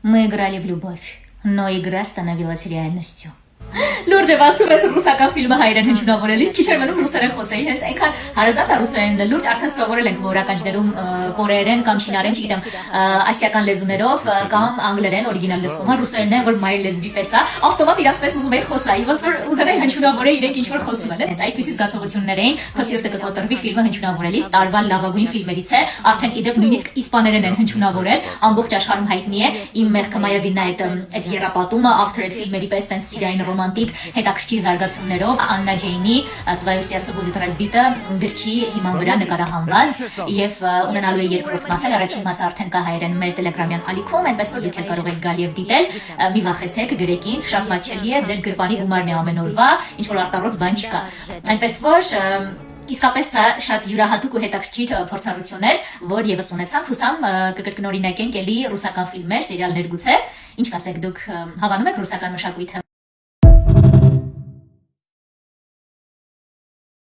Мы играли в любовь, но игра становилась реальностью. Լուրջ եմ ասում ես ռուսական ֆիլմը հայերեն հնչյունավորելիս քիչ էր մնում ռուսերեն խոսեի հենց այնքան հարազատ է ռուսերենը լուրջ արդեն սովորել ենք որ ականջներում կորեերեն կամ չինարեն չգիտեմ ասիական լեզուներով կամ անգլերեն օրիգինալ լսվում է ռուսերենն որ մայր լեզվի պես է ավտոմատ իրաց պես ուզում էի խոսայի ոնց որ ուզենայի հնչյունավորեի իրենք ինչ որ խոսում են հենց այդպիսի զգացողություններ էին քո սիրտը կկոտրվի ֆիլմը հնչյունավորելիս տարվա լավագույն ֆիլմերից է արդեն իդեպ նույնիսկ իսպաներեն են հնչյունավորել ամբողջ աշխարհում հայտնի է իմ Մեղքամայավինն այդ երապատումը after այդ ֆիլմերի պես տենց սիրային ռոմանտիկ հետաքրքիր զարգացումներով Աննա Ջեյնի «Твое сердце будет разбито» գրքի հիման վրա նկարահանված եւ ունենալու է երկրորդ մասը առաջին մասը արդեն կա հայերեն մեր տելեգրամյան ալիքում այնպես որ դուք կարող եք գալ եւ դիտել մի վախեցեք գրեք ինձ շատ մաչելի է ձեր գրպանի գումարն է ամեն օրվա ինչ որ արտառոց բան չկա այնպես որ Իսկապես շատ յուրահատուկ ու հետաքրքիր փորձառություն էր, որ եւս ունեցանք, հուսամ կկրկնօրինակենք էլի ռուսական ֆիլմեր, սերիալներ գուցե, ինչ կասեք դուք հավանում եք ռուսական մշակույթը